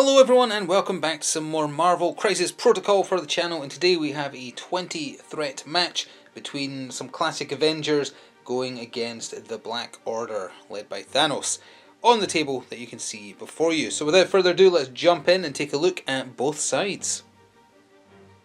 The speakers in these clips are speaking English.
Hello everyone and welcome back to some more Marvel Crisis Protocol for the channel, and today we have a 20 threat match between some classic Avengers going against the Black Order led by Thanos on the table that you can see before you. So without further ado, let's jump in and take a look at both sides.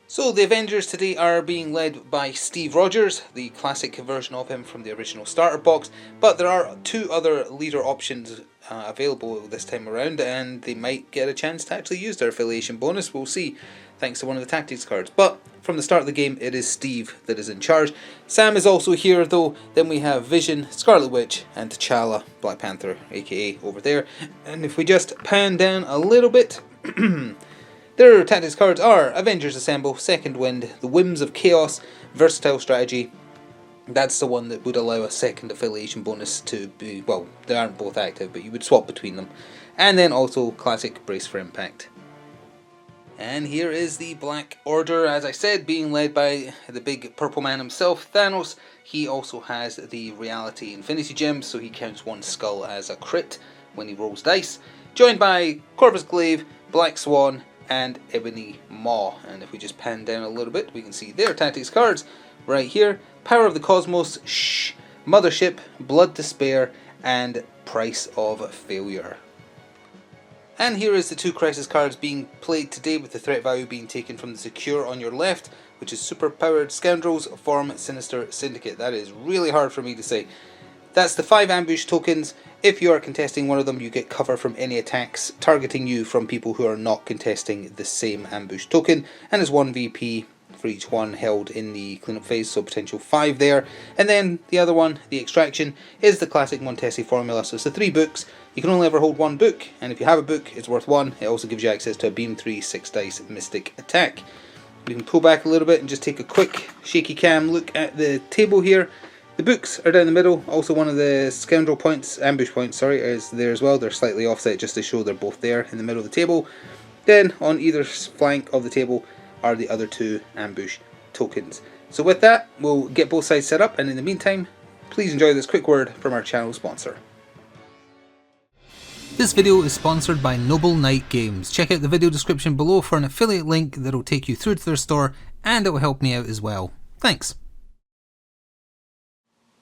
So the Avengers today are being led by Steve Rogers, the classic version of him from the original starter box, but there are two other leader options available this time around, and they might get a chance to actually use their affiliation bonus. We'll see, thanks to one of the tactics cards. But from the start of the game, it is Steve that is in charge. Sam is also here though. Then we have Vision, Scarlet Witch, and T'Challa, Black Panther, aka over there. And if we just pan down a little bit, their tactics cards are Avengers Assemble, Second Wind, The Whims of Chaos, Versatile Strategy. That's the one that would allow a second affiliation bonus to be, well, they aren't both active, but you would swap between them. And then also Classic Brace for Impact. And here is the Black Order, as I said, being led by the big purple man himself, Thanos. He also has the Reality Infinity Gem, so he counts one skull as a crit when he rolls dice. Joined by Corvus Glaive, Black Swan, and Ebony Maw. And if we just pan down a little bit, we can see their tactics cards right here. Power of the Cosmos, Mothership, Blood to Spare, and Price of Failure. And here is the two crisis cards being played today, with the threat value being taken from the Secure on your left, which is Superpowered Scoundrels form Sinister Syndicate. That is really hard for me to say. That's the 5 ambush tokens. If you are contesting one of them, you get cover from any attacks targeting you from people who are not contesting the same ambush token, and is 1 VP for each one held in the cleanup phase, so potential 5 there. And then the other one, the Extraction, is the classic Montesi formula. So it's the 3 books. You can only ever hold 1 book, and if you have a book, it's worth 1. It also gives you access to a Beam 3 6 dice Mystic attack. We can pull back a little bit and just take a quick shaky cam look at the table here. The books are down the middle. Also one of the scoundrel points, ambush points, sorry, is there as well. They're slightly offset just to show they're both there in the middle of the table. Then on either flank of the table are the other 2 ambush tokens. So with that, we'll get both sides set up, and in the meantime, please enjoy this quick word from our channel sponsor. This video is sponsored by Noble Knight Games. Check out the video description below for an affiliate link that will take you through to their store, and it will help me out as well. Thanks.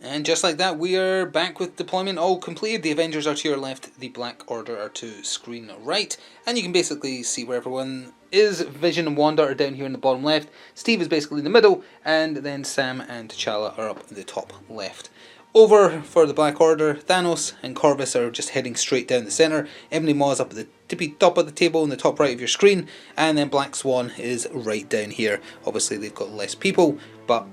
And just like that, we are back with deployment all completed. The Avengers are to your left, the Black Order are to screen right, and you can basically see where everyone is. Vision and Wanda are down here in the bottom left, Steve is basically in the middle, and then Sam and T'Challa are up in the top left. Over for the Black Order, Thanos and Corvus are just heading straight down the centre. Ebony Maw is up at the tippy top of the table in the top right of your screen, and then Black Swan is right down here. Obviously they've got less people, but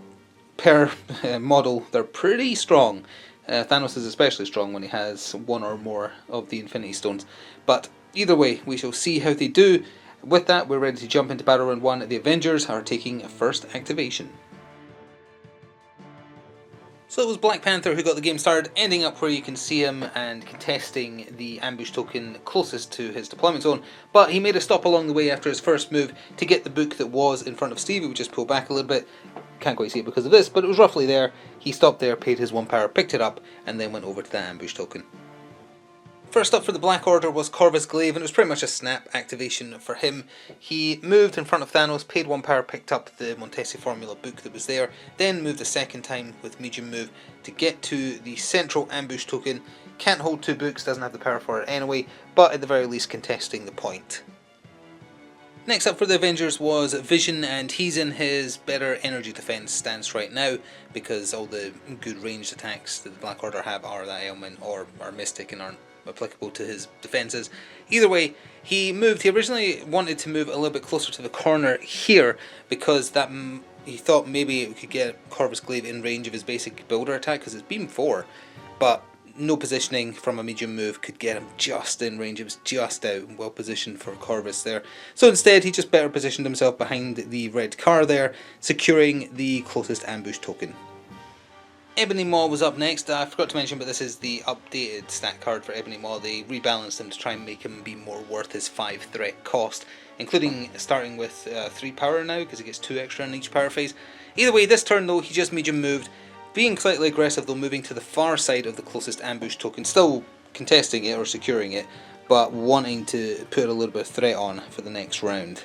per model they're pretty strong. Thanos is especially strong when he has 1 or more of the Infinity Stones. But either way, we shall see how they do. With that, we're ready to jump into Battle Round 1. The Avengers are taking first activation. So it was Black Panther who got the game started, ending up where you can see him and contesting the ambush token closest to his deployment zone. But he made a stop along the way after his first move to get the book that was in front of Steve. He would just pull back a little bit. Can't quite see it because of this, but it was roughly there. He stopped there, paid his 1 power, picked it up, and then went over to that ambush token. First up for the Black Order was Corvus Glaive, and it was pretty much a snap activation for him. He moved in front of Thanos, paid 1 power, picked up the Montesi formula book that was there, then moved a second time with medium move to get to the central ambush token. Can't hold 2 books, doesn't have the power for it anyway, but at the very least contesting the point. Next up for the Avengers was Vision, and he's in his better energy defense stance right now because all the good ranged attacks that the Black Order have are that element or are mystic and aren't applicable to his defenses. Either way, he originally wanted to move a little bit closer to the corner here because that he thought maybe it could get Corvus Glaive in range of his basic builder attack because it's beam 4, but no positioning from a medium move could get him just in range. It was just out and well positioned for Corvus there. So instead he just better positioned himself behind the red car there, securing the closest ambush token. Ebony Maw was up next. I forgot to mention, but this is the updated stat card for Ebony Maw. They rebalanced him to try and make him be more worth his 5 threat cost, including starting with 3 power now because he gets 2 extra in each power phase. Either way, this turn though he just medium moved, being slightly aggressive though, moving to the far side of the closest ambush token, still contesting it or securing it, but wanting to put a little bit of threat on for the next round.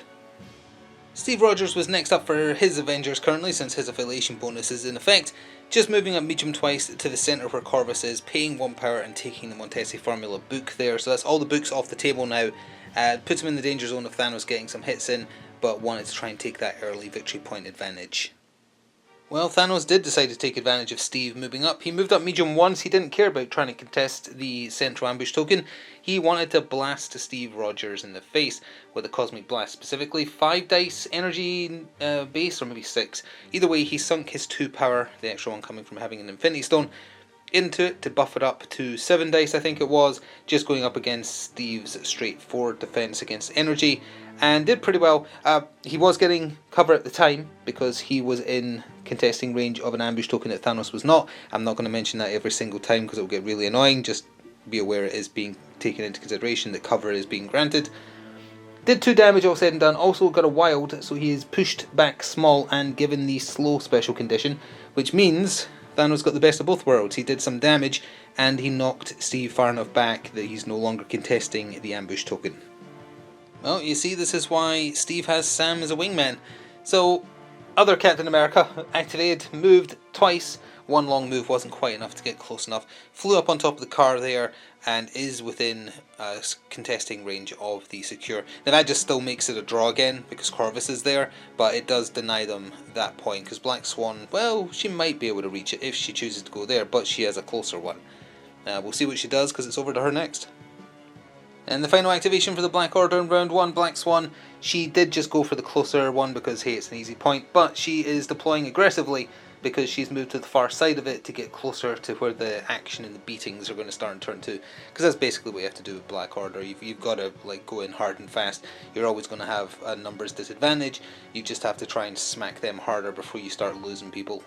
Steve Rogers was next up for his Avengers currently, since his affiliation bonus is in effect, just moving up medium twice to the centre where Corvus is, paying 1 power and taking the Montesi Formula book there. So that's all the books off the table now. Puts him in the danger zone of Thanos getting some hits in, but wanted to try and take that early victory point advantage. Well, Thanos did decide to take advantage of Steve moving up. He moved up medium once. He didn't care about trying to contest the central ambush token. He wanted to blast Steve Rogers in the face with a cosmic blast, specifically 5 dice energy base, or maybe 6. Either way, he sunk his 2 power, the extra one coming from having an Infinity Stone, into it to buff it up to 7 dice, I think it was, just going up against Steve's straightforward defense against energy, and did pretty well. He was getting cover at the time because he was in contesting range of an ambush token that Thanos was not. I'm not going to mention that every single time because it will get really annoying. Just be aware it is being taken into consideration that cover is being granted. Did 2 damage all said and done. Also got a wild, so he is pushed back small and given the slow special condition, which means Thanos got the best of both worlds. He did some damage and he knocked Steve far enough back that he's no longer contesting the ambush token. Well, you see, this is why Steve has Sam as a wingman. So, other Captain America activated, moved twice. One long move wasn't quite enough to get close enough. Flew up on top of the car there and is within contesting range of the secure. Now that just still makes it a draw again because Corvus is there, but it does deny them that point because Black Swan, well, she might be able to reach it if she chooses to go there, but she has a closer one. We'll see what she does because it's over to her next. And the final activation for the Black Order in round 1, Black Swan, she did just go for the closer one because, hey, it's an easy point, but she is deploying aggressively because she's moved to the far side of it to get closer to where the action and the beatings are going to start in turn 2. Because that's basically what you have to do with Black Order. You've got to go in hard and fast. You're always going to have a numbers disadvantage. You just have to try and smack them harder before you start losing people.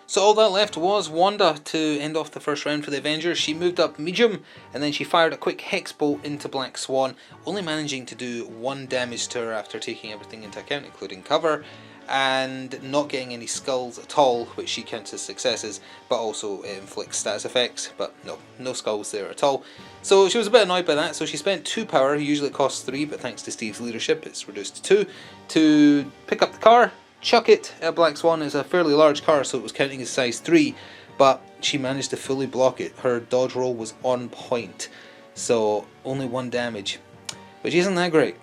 So all that left was Wanda to end off the first round for the Avengers. She moved up medium and then she fired a quick hex bolt into Black Swan, only managing to do 1 damage to her after taking everything into account, including cover, and not getting any skulls at all, which she counts as successes, but also it inflicts status effects, but no skulls there at all. So she was a bit annoyed by that, so she spent 2 power, usually it costs 3, but thanks to Steve's leadership it's reduced to 2, to pick up the car, chuck it at Black Swan. Is a fairly large car, so it was counting as size 3, but she managed to fully block it. Her dodge roll was on point, so only 1 damage, which isn't that great.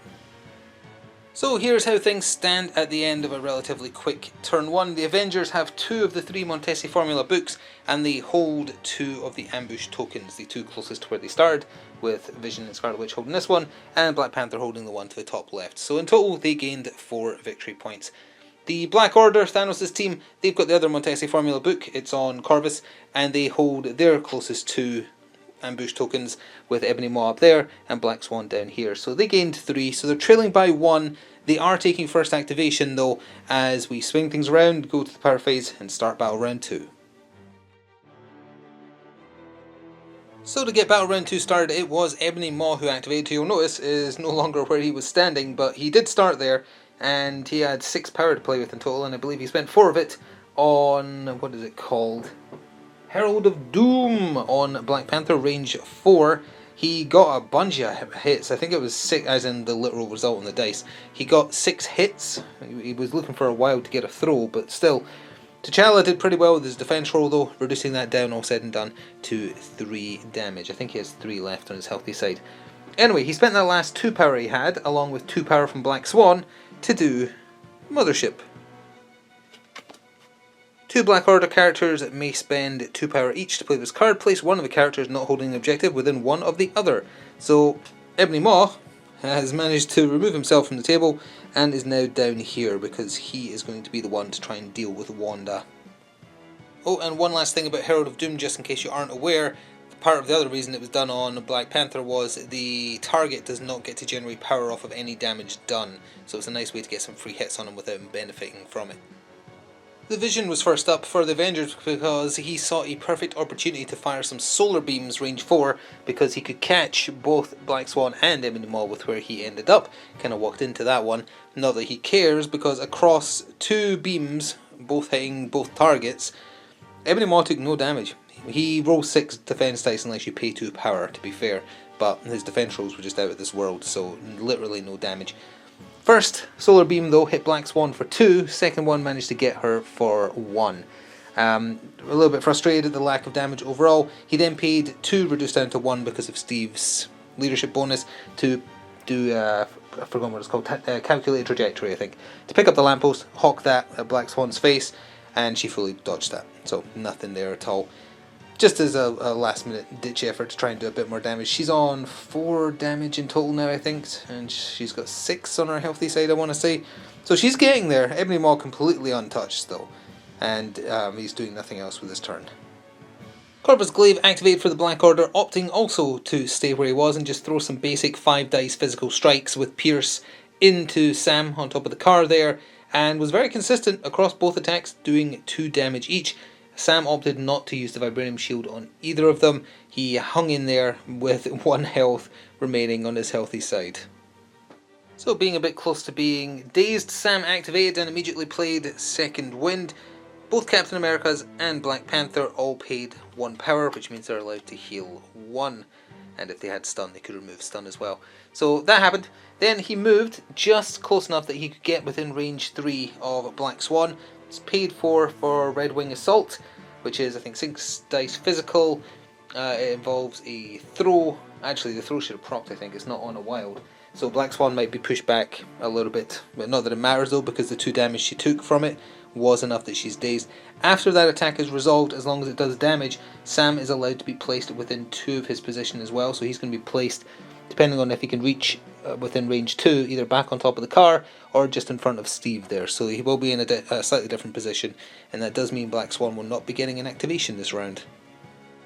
So here's how things stand at the end of a relatively quick turn 1. The Avengers have 2 of the 3 Montesi Formula books, and they hold 2 of the ambush tokens, the 2 closest to where they started, with Vision and Scarlet Witch holding this one, and Black Panther holding the one to the top left. So in total they gained 4 victory points. The Black Order, Thanos' team, they've got the other Montesi Formula book, it's on Corvus, and they hold their closest 2 ambush tokens with Ebony Maw up there and Black Swan down here. So they gained 3, so they're trailing by 1. They are taking first activation though, as we swing things around, go to the power phase and start battle round 2. So to get battle round 2 started, it was Ebony Maw who activated, who you'll notice is no longer where he was standing, but he did start there, and he had 6 power to play with in total, and I believe he spent 4 of it on, what is it called? Herald of Doom on Black Panther, range 4. He got a bunch of hits. I think it was 6, as in the literal result on the dice. He got 6 hits. He was looking for a while to get a throw, but still. T'Challa did pretty well with his defense roll though, reducing that down, all said and done, to 3 damage. I think he has 3 left on his healthy side. Anyway, he spent that last 2 power he had, along with 2 power from Black Swan, to do Mothership. 2 Black Order characters may spend 2 power each to play this card. Place one of the characters not holding an objective within one of the other. So Ebony Maw has managed to remove himself from the table and is now down here because he is going to be the one to try and deal with Wanda. Oh, and one last thing about Herald of Doom, just in case you aren't aware. Part of the other reason it was done on Black Panther was the target does not get to generate power off of any damage done. So it's a nice way to get some free hits on him without him benefiting from it. The Vision was first up for the Avengers because he saw a perfect opportunity to fire some solar beams range 4 because he could catch both Black Swan and Ebony Maw with where he ended up. Kind of walked into that one. Not that he cares, because across 2 beams, both hitting both targets, Ebony Maw took no damage. He rolls 6 defense dice unless you pay 2 power, to be fair, but his defense rolls were just out of this world, so literally no damage. First solar beam though hit Black Swan for 2, second one managed to get her for 1. A little bit frustrated at the lack of damage overall. He then paid 2, reduced down to 1 because of Steve's leadership bonus, to do, I've forgotten what it's called, calculated trajectory I think, to pick up the lamppost, hawk that at Black Swan's face, and she fully dodged that, so nothing there at all. Just as a last minute ditch effort to try and do a bit more damage. She's on 4 damage in total now I think, and she's got 6 on her healthy side I want to say, so she's getting there. Ebony Maw completely untouched though, and he's doing nothing else with his turn. Corvus Glaive activated for the Black Order, opting also to stay where he was and just throw some basic 5 dice physical strikes with Pierce into Sam on top of the car there, and was very consistent across both attacks, doing 2 damage each. Sam opted not to use the Vibranium Shield on either of them. He hung in there with 1 health remaining on his healthy side. So being a bit close to being dazed, Sam activated and immediately played Second Wind. Both Captain America's and Black Panther all paid 1 power, which means they're allowed to heal 1. And if they had stun, they could remove stun as well. So that happened. Then he moved just close enough that he could get within range 3 of Black Swan. It's paid for Red Wing Assault, which is I think 6 dice physical. It involves a throw. Actually, the throw should have procced, I think. It's not on a wild. So Black Swan might be pushed back a little bit. But not that it matters though, because the 2 damage she took from it was enough that she's dazed. After that attack is resolved, as long as it does damage, Sam is allowed to be placed within 2 of his position as well. So he's going to be placed, depending on if he can reach within range 2, either back on top of the car or just in front of Steve there. So he will be in a slightly different position, and that does mean Black Swan will not be getting an activation this round.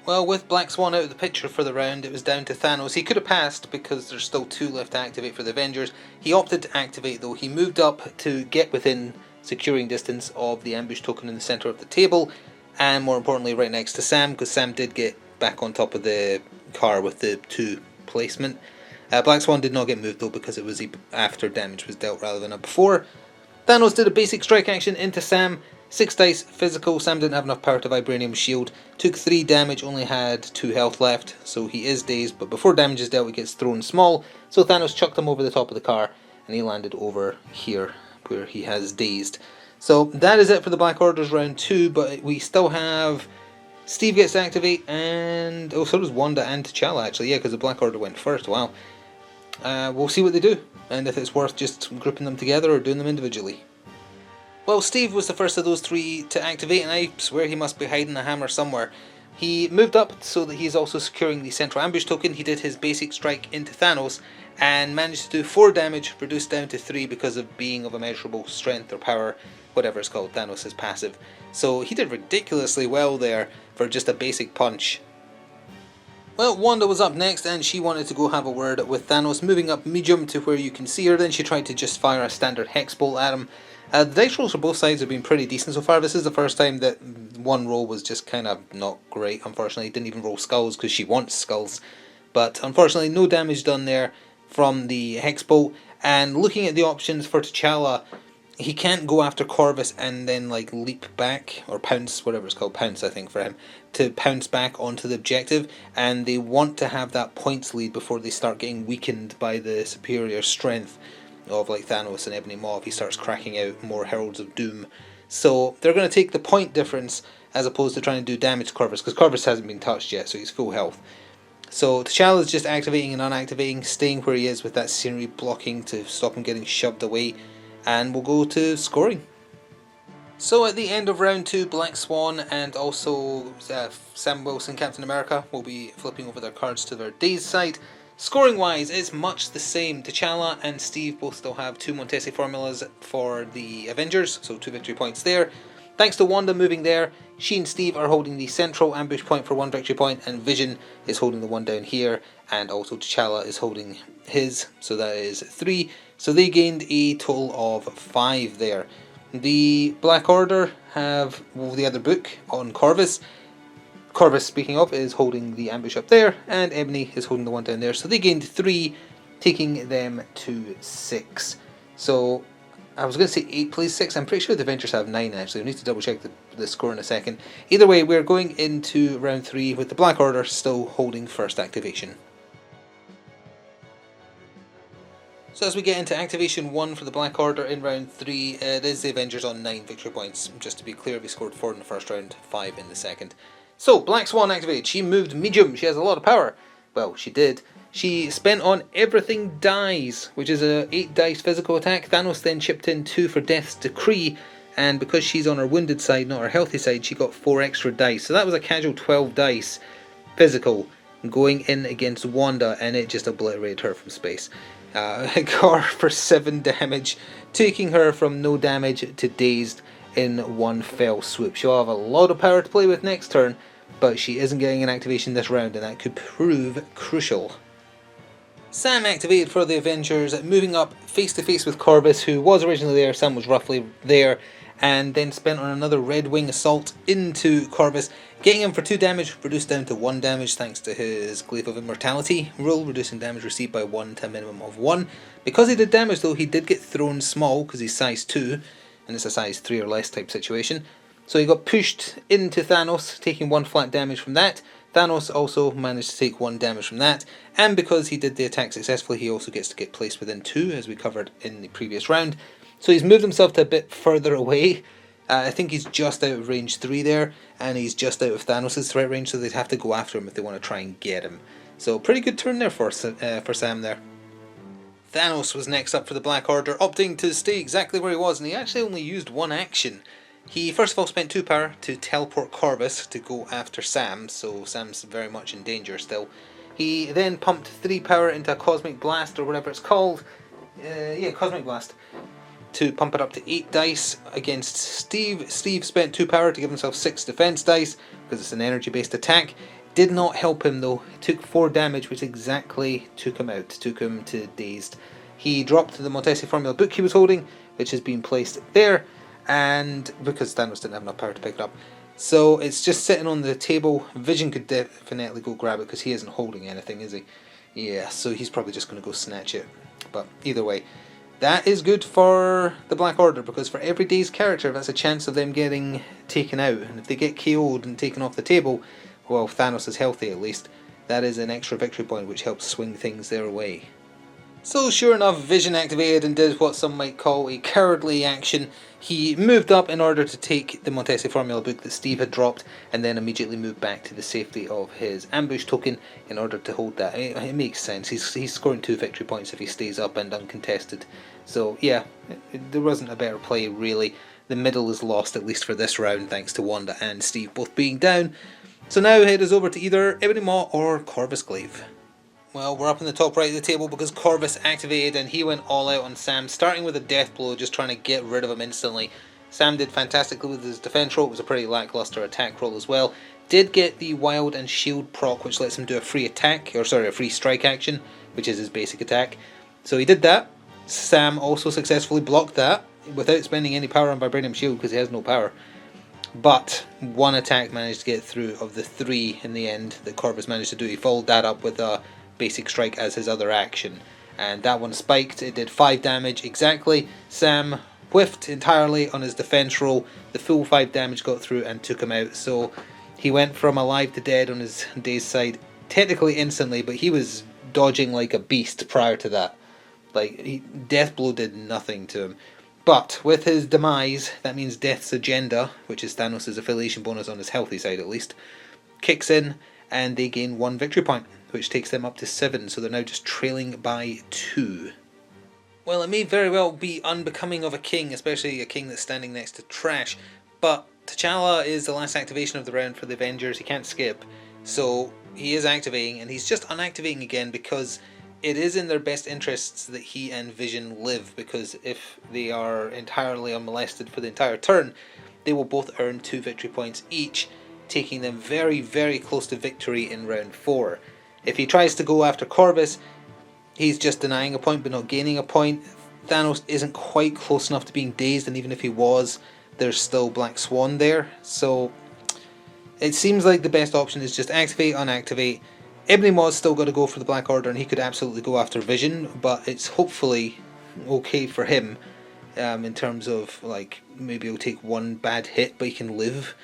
Well, with Black Swan out of the picture for the round, it was down to Thanos. He could have passed because there's still 2 left to activate for the Avengers. He opted to activate though. He moved up to get within securing distance of the ambush token in the centre of the table, and more importantly right next to Sam, because Sam did get back on top of the car with the 2 placement. Black Swan did not get moved though, because it was after damage was dealt rather than before. Thanos did a basic strike action into Sam, 6 dice physical. Sam didn't have enough power to Vibranium Shield, took 3 damage, only had 2 health left, so he is dazed, but before damage is dealt he gets thrown small, so Thanos chucked him over the top of the car and he landed over here where he has dazed. So that is it for the Black Order's round 2, but we still have Steve gets to activate, and oh, so does Wanda and T'Challa actually, yeah, because the Black Order went first. Wow. We'll see what they do, and if it's worth just grouping them together or doing them individually. Well, Steve was the first of those 3 to activate, and I swear he must be hiding a hammer somewhere. He moved up so that he's also securing the central ambush token. He did his basic strike into Thanos and managed to do 4 damage, reduced down to 3 because of being of immeasurable strength or power, whatever it's called, Thanos' passive. So he did ridiculously well there for just a basic punch. Well, Wanda was up next and she wanted to go have a word with Thanos, moving up medium to where you can see her. Then she tried to just fire a standard hex bolt at him. The dice rolls for both sides have been pretty decent so far. This is the first time that one roll was just kind of not great, unfortunately. Didn't even roll skulls because she wants skulls. But unfortunately no damage done there from the hex bolt. And looking at the options for T'Challa, he can't go after Corvus and then like leap back, or pounce, whatever it's called, pounce I think for him, to pounce back onto the objective, and they want to have that points lead before they start getting weakened by the superior strength of like Thanos and Ebony Maw if he starts cracking out more Heralds of Doom. So they're going to take the point difference as opposed to trying to do damage to Corvus, because Corvus hasn't been touched yet, so he's full health. So T'Challa is just activating and unactivating, staying where he is with that scenery blocking to stop him getting shoved away, and we'll go to scoring. So at the end of round 2, Black Swan and also Sam Wilson, Captain America, will be flipping over their cards to their dazed side. Scoring wise, it's much the same. T'Challa and Steve both still have 2 Montesi formulas for the Avengers, so 2 victory points there. Thanks to Wanda moving there, she and Steve are holding the central ambush point for 1 victory point, and Vision is holding the one down here, and also T'Challa is holding his, so that is 3. So they gained a total of 5 there. The Black Order have the other book on Corvus. Corvus, speaking of, is holding the ambush up there, and Ebony is holding the one down there. So they gained 3, taking them to 6. So I was going to say 8 plays 6. I'm pretty sure the Avengers have 9 actually. We need to double check the score in a second. Either way, we're going into round 3 with the Black Order still holding first activation. So as we get into activation 1 for the Black Order in round 3, it is the Avengers on 9 victory points. Just to be clear, we scored 4 in the first round, 5 in the second. So, Black Swan activated. She moved medium. She has a lot of power. Well, she did. She spent on Everything Dies, which is a 8 dice physical attack. Thanos then chipped in 2 for Death's Decree, and because she's on her wounded side, not her healthy side, she got 4 extra dice. So that was a casual 12 dice physical going in against Wanda, and it just obliterated her from space. It got her for 7 damage, taking her from no damage to dazed in one fell swoop. She'll have a lot of power to play with next turn, but she isn't getting an activation this round, and that could prove crucial. Sam activated for the Avengers, moving up face to face with Corvus, who was originally there. Sam was roughly there, and then spent on another Red Wing assault into Corvus, getting him for 2 damage, reduced down to 1 damage thanks to his Glaive of Immortality rule, reducing damage received by 1 to a minimum of 1. Because he did damage though, he did get thrown small because he's size 2, and it's a size 3 or less type situation. So he got pushed into Thanos, taking 1 flat damage from that. Thanos also managed to take 1 damage from that, and because he did the attack successfully, he also gets to get placed within 2, as we covered in the previous round. So he's moved himself to a bit further away. I think he's just out of range 3 there, and he's just out of Thanos' threat range, so they'd have to go after him if they want to try and get him. So pretty good turn there for Sam there. Thanos was next up for the Black Order, opting to stay exactly where he was, and he actually only used 1 action. He first of all spent 2 power to teleport Corvus to go after Sam, so Sam's very much in danger still. He then pumped 3 power into a Cosmic Blast, or whatever it's called. Cosmic Blast. To pump it up to 8 dice against Steve. Steve spent 2 power to give himself 6 defense dice, because it's an energy based attack. Did not help him though. He took 4 damage, which exactly took him out, took him to dazed. He dropped the Montesi Formula book he was holding, which has been placed there, and because Thanos didn't have enough power to pick it up. So it's just sitting on the table. Vision could definitely go grab it because he isn't holding anything, is he? Yeah, so he's probably just going to go snatch it. But either way, that is good for the Black Order, because for every day's character, that's a chance of them getting taken out. And if they get KO'd and taken off the table, well, if Thanos is healthy at least, that is an extra victory point which helps swing things their way. So sure enough, Vision activated and did what some might call a cowardly action. He moved up in order to take the Montesi Formula book that Steve had dropped, and then immediately moved back to the safety of his ambush token in order to hold that. It makes sense. He's scoring 2 victory points if he stays up and uncontested. So yeah, there wasn't a better play really. The middle is lost, at least for this round, thanks to Wanda and Steve both being down. So now head us over to either Ebony Maw or Corvus Glaive. Well, we're up in the top right of the table because Corvus activated and he went all out on Sam, starting with a death blow, just trying to get rid of him instantly. Sam did fantastically with his defense roll. It was a pretty lackluster attack roll as well. Did get the Wild and Shield proc, which lets him do a free attack, or sorry, a free strike action, which is his basic attack. So he did that. Sam also successfully blocked that without spending any power on Vibranium Shield because he has no power. But 1 attack managed to get through of the 3 in the end that Corvus managed to do. He followed that up with a basic strike as his other action, and that one spiked. It did 5 damage exactly. Sam whiffed entirely on his defense roll. The full 5 damage got through and took him out, so he went from alive to dead on his day's side technically instantly, but he was dodging like a beast prior to that. Death blow did nothing to him. But with his demise, that means Death's Agenda, which is Thanos' affiliation bonus on his healthy side at least, kicks in, and they gain 1 victory point, which takes them up to 7, so they're now just trailing by 2. Well, it may very well be unbecoming of a king, especially a king that's standing next to trash, but T'Challa is the last activation of the round for the Avengers. He can't skip, so he is activating, and he's just unactivating again because it is in their best interests that he and Vision live, because if they are entirely unmolested for the entire turn, they will both earn 2 victory points each, taking them very, very close to victory in round 4. If he tries to go after Corvus, he's just denying a point but not gaining a point. Thanos isn't quite close enough to being dazed, and even if he was, there's still Black Swan there. So it seems like the best option is just activate, unactivate. Ebony Maw's still got to go for the Black Order, and he could absolutely go after Vision, but it's hopefully okay for him in terms of, maybe he'll take 1 bad hit, but he can live.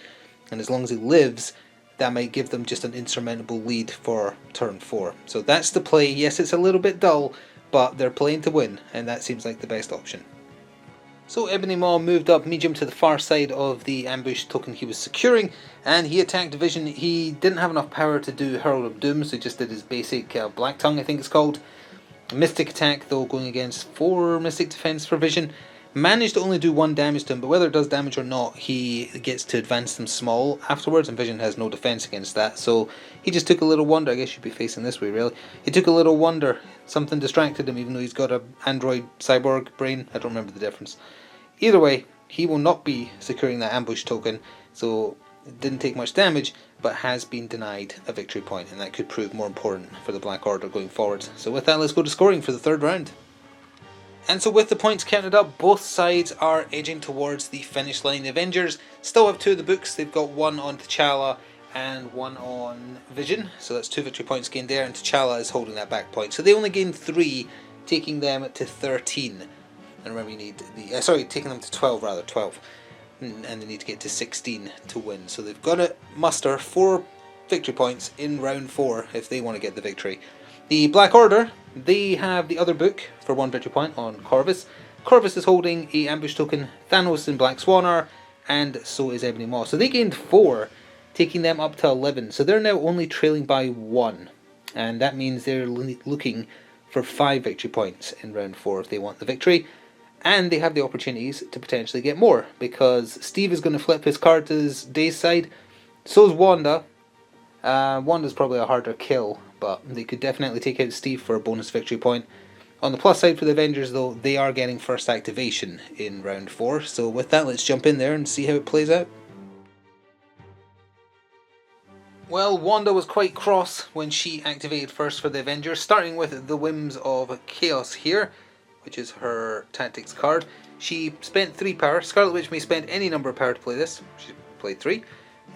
And as long as he lives, that might give them just an insurmountable lead for turn 4. So that's the play. Yes, it's a little bit dull, but they're playing to win, and that seems like the best option. So Ebony Maw moved up medium to the far side of the ambush token he was securing, and he attacked Vision. He didn't have enough power to do Herald of Doom, so he just did his basic Black Tongue, I think it's called. Mystic attack, though, going against 4 Mystic defense for Vision. Managed to only do 1 damage to him, but whether it does damage or not, he gets to advance them small afterwards, and Vision has no defense against that, so he just took a little wonder. I guess you'd be facing this way, really. He took a little wonder. Something distracted him, even though he's got an android cyborg brain. I don't remember the difference. Either way, he will not be securing that ambush token, so it didn't take much damage, but has been denied a victory point, and that could prove more important for the Black Order going forward. So with that, let's go to scoring for the third round. And so with the points counted up, both sides are edging towards the finish line. The Avengers still have 2 of the books. They've got 1 on T'Challa and 1 on Vision, so that's 2 victory points gained there, and T'Challa is holding that back point. So they only gained 3, taking them to 13. And remember, you need the taking them to 12 rather, 12, and they need to get to 16 to win. So they've got to muster 4 victory points in round 4 if they want to get the victory. The Black Order, they have the other book for 1 victory point on Corvus. Corvus is holding a ambush token. Thanos and Black Swan are, and so is Ebony Maw. So they gained 4, taking them up to 11. So they're now only trailing by 1, and that means they're looking for 5 victory points in round 4 if they want the victory. And they have the opportunities to potentially get more, because Steve is going to flip his card to his Day's side. So is Wanda. Wanda's probably a harder kill, but they could definitely take out Steve for a bonus victory point. On the plus side for the Avengers, though, they are getting first activation in round 4. So with that, let's jump in there and see how it plays out. Well, Wanda was quite cross when she activated first for the Avengers, starting with the Whims of Chaos here, which is her tactics card. She spent 3 power. Scarlet Witch may spend any number of power to play this. She played 3.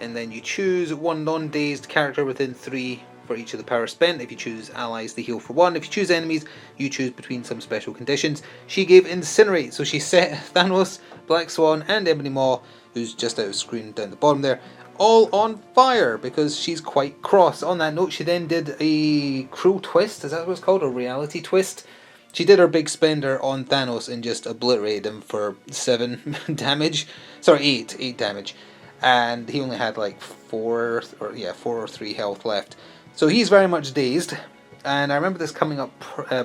And then you choose 1 non-dazed character within 3 for each of the power spent. If you choose allies, they heal for 1. If you choose enemies, you choose between some special conditions. She gave Incinerate, so she set Thanos, Black Swan, and Ebony Maw, who's just out of screen down the bottom there, all on fire, because she's quite cross. On that note, she then did a cruel twist, is that what it's called? A reality twist? She did her big spender on Thanos and just obliterated him for 7 damage. Sorry, 8 damage. And he only had like 4 or 3 health left. So he's very much dazed. And I remember this coming up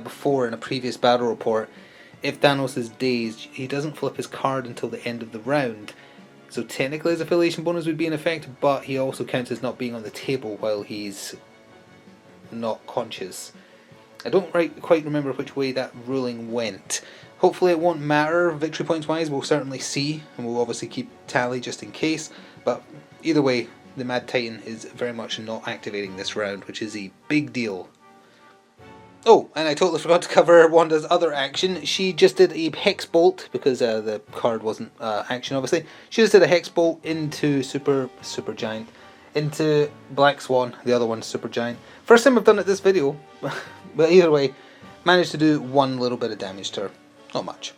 before in a previous battle report. If Thanos is dazed, he doesn't flip his card until the end of the round. So technically his affiliation bonus would be in effect, but he also counts as not being on the table while he's not conscious. I don't quite remember which way that ruling went. Hopefully it won't matter victory points wise, we'll certainly see, and we'll obviously keep tally just in case, but either way, the Mad Titan is very much not activating this round, which is a big deal. Oh, and I totally forgot to cover Wanda's other action. She just did a Hex Bolt, because the card wasn't action obviously. She just did a Hex Bolt into Super Giant, into Black Swan, the other one's Super Giant. First time I've done it this video, but either way, managed to do 1 little bit of damage to her. Not much.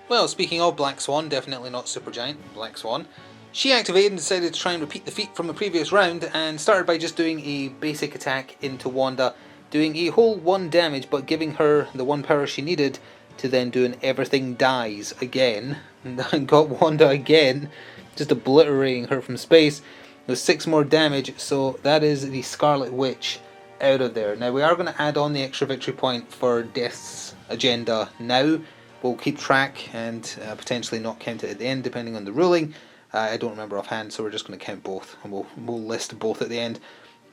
Well, speaking of Black Swan, definitely not Super Giant, Black Swan. She activated and decided to try and repeat the feat from the previous round, and started by just doing a basic attack into Wanda, doing a whole 1 damage, but giving her the 1 power she needed to then do an Everything Dies again, and got Wanda again, just obliterating her from space. With 6 more damage, so that is the Scarlet Witch out of there. Now we are going to add on the extra victory point for Death's agenda now. We'll keep track and potentially not count it at the end depending on the ruling. I don't remember offhand, so we're just going to count both, and we'll list both at the end.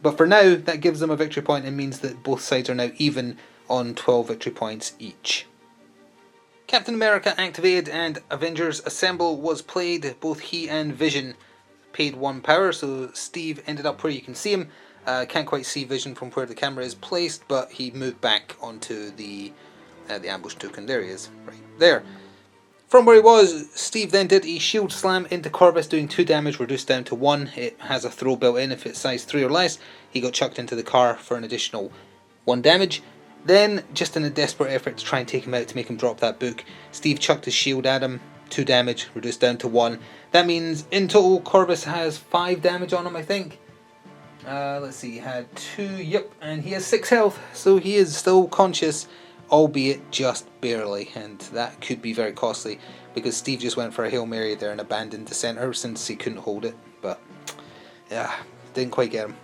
But for now, that gives them a victory point and means that both sides are now even on 12 victory points each. Captain America activated and Avengers Assemble was played. Both he and Vision paid 1 power, so Steve ended up where you can see him. Can't quite see Vision from where the camera is placed, but he moved back onto the ambush token. There he is, right there. From where he was, Steve then did a shield slam into Corvus, doing 2 damage, reduced down to 1. It has a throw built in if it's size 3 or less. He got chucked into the car for an additional 1 damage. Then, just in a desperate effort to try and take him out to make him drop that book, Steve chucked his shield at him, 2 damage, reduced down to 1. That means in total Corvus has 5 damage on him, I think. Let's see, he had 2, yep, and he has 6 health, so he is still conscious albeit just barely, and that could be very costly because Steve just went for a Hail Mary there and abandoned the centre since he couldn't hold it, but yeah, didn't quite get him.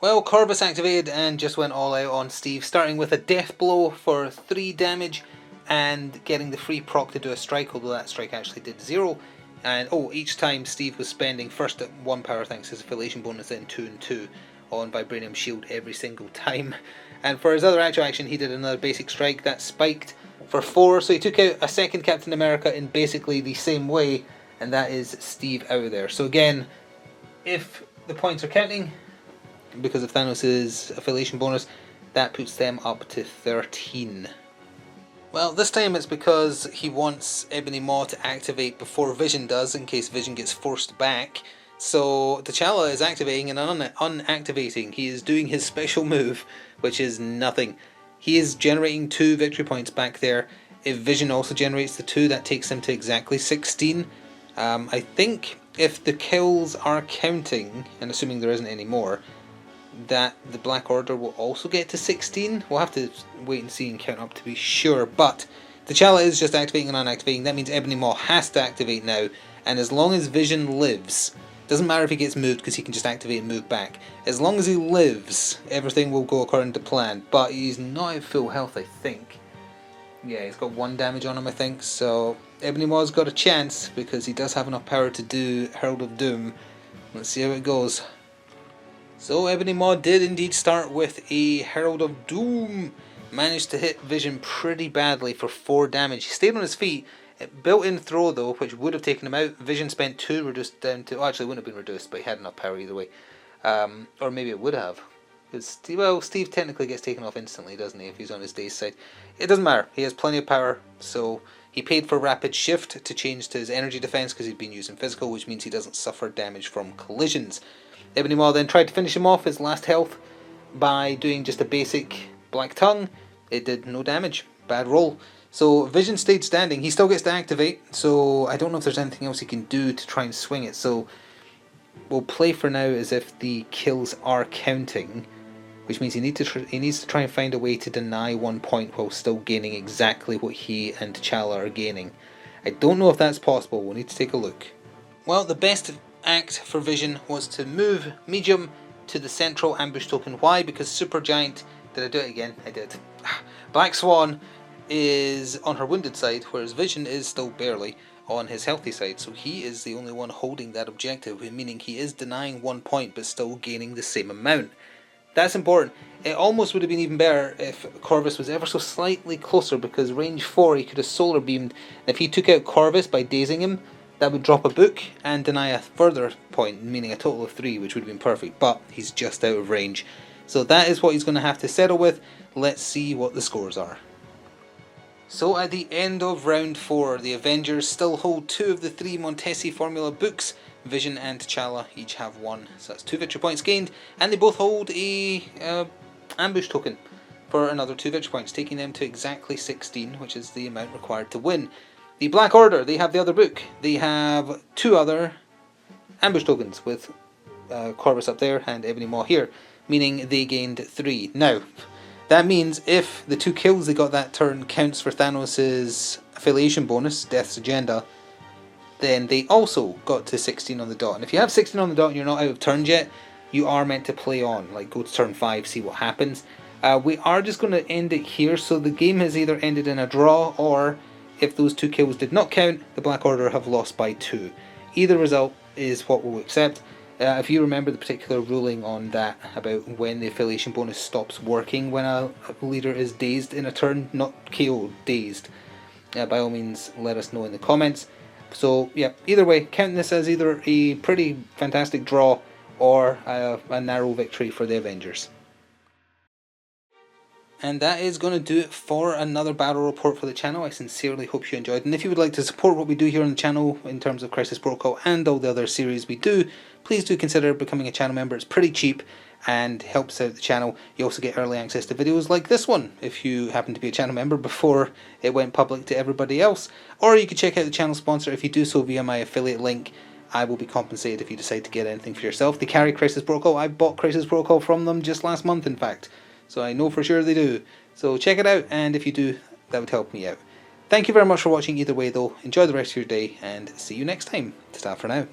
Well, Corvus activated and just went all out on Steve, starting with a death blow for 3 damage and getting the free proc to do a strike, although that strike actually did 0. And each time Steve was spending first at 1 power thanks to his affiliation bonus, then 2 and 2 on Vibranium Shield every single time. And for his other actual action, he did another basic strike that spiked for 4, so he took out a second Captain America in basically the same way, and that is Steve out of there. So again, if the points are counting, because of Thanos' affiliation bonus, that puts them up to 13. Well, this time it's because he wants Ebony Maw to activate before Vision does, in case Vision gets forced back. So T'Challa is activating and unactivating. He is doing his special move, which is nothing. He is generating 2 victory points back there. If Vision also generates the 2, that takes him to exactly 16. I think if the kills are counting, and assuming there isn't any more, that the Black Order will also get to 16. We'll have to wait and see and count up to be sure, but T'Challa is just activating and unactivating. That means Ebony Maw has to activate now, and as long as Vision lives, doesn't matter if he gets moved because he can just activate and move back. As long as he lives, everything will go according to plan, but he's not at full health, I think. Yeah, he's got 1 damage on him, I think, so Ebony Maw's got a chance because he does have enough power to do Herald of Doom. Let's see how it goes. So Ebony Maw did indeed start with a Herald of Doom. Managed to hit Vision pretty badly for 4 damage. He stayed on his feet. Built-in throw though, which would have taken him out. Vision spent 2, reduced down to... actually it wouldn't have been reduced, but he had enough power either way. Or maybe it would have. Because, well, Steve technically gets taken off instantly, doesn't he, if he's on his day's side. It doesn't matter. He has plenty of power, so he paid for Rapid Shift to change to his energy defense because he'd been using physical, which means he doesn't suffer damage from collisions. Ebony Maw then tried to finish him off his last health by doing just a basic Black Tongue. It did no damage. Bad roll. So Vision stayed standing. He still gets to activate, so I don't know if there's anything else he can do to try and swing it. So we'll play for now as if the kills are counting, which means he needs to try and find a way to deny 1 point while still gaining exactly what he and T'Challa are gaining. I don't know if that's possible. We'll need to take a look. Well, the best act for Vision was to move Medium to the central ambush token. Why? Because Supergiant... Did I do it again? I did. Black Swan is on her wounded side, whereas Vision is still barely on his healthy side. So he is the only one holding that objective, meaning he is denying 1 point but still gaining the same amount. That's important. It almost would have been even better if Corvus was ever so slightly closer, because range 4 he could have solar beamed. If he took out Corvus by dazing him, that would drop a book and deny a further point, meaning a total of 3, which would have been perfect, but he's just out of range. So that is what he's going to have to settle with. Let's see what the scores are. So at the end of round 4, the Avengers still hold 2 of the 3 Montesi formula books. Vision and T'Challa each have 1, so that's 2 victory points gained, and they both hold a ambush token for another 2 victory points, taking them to exactly 16, which is the amount required to win. The Black Order, they have the other book. They have 2 other ambush tokens with Corvus up there and Ebony Maw here, meaning they gained 3. Now, that means if the 2 kills they got that turn counts for Thanos' affiliation bonus, Death's Agenda, then they also got to 16 on the dot. And if you have 16 on the dot and you're not out of turns yet, you are meant to play on. Like, go to turn 5, see what happens. We are just going to end it here, so the game has either ended in a draw, or if those 2 kills did not count, the Black Order have lost by 2. Either result is what we'll accept. If you remember the particular ruling on that, about when the affiliation bonus stops working when a leader is dazed in a turn, not KO'd, dazed, by all means let us know in the comments. So yeah, either way, count this as either a pretty fantastic draw or a narrow victory for the Avengers. And that is going to do it for another battle report for the channel. I sincerely hope you enjoyed. And if you would like to support what we do here on the channel in terms of Crisis Protocol and all the other series we do, please do consider becoming a channel member. It's pretty cheap and helps out the channel. You also get early access to videos like this one if you happen to be a channel member before it went public to everybody else. Or you can check out the channel sponsor. If you do so via my affiliate link, I will be compensated if you decide to get anything for yourself. They carry Crisis Protocol. I bought Crisis Protocol from them just last month, in fact. so I know for sure they do. So check it out, and if you do, that would help me out. Thank you very much for watching either way though. Enjoy the rest of your day, and see you next time. Ta-ta for now.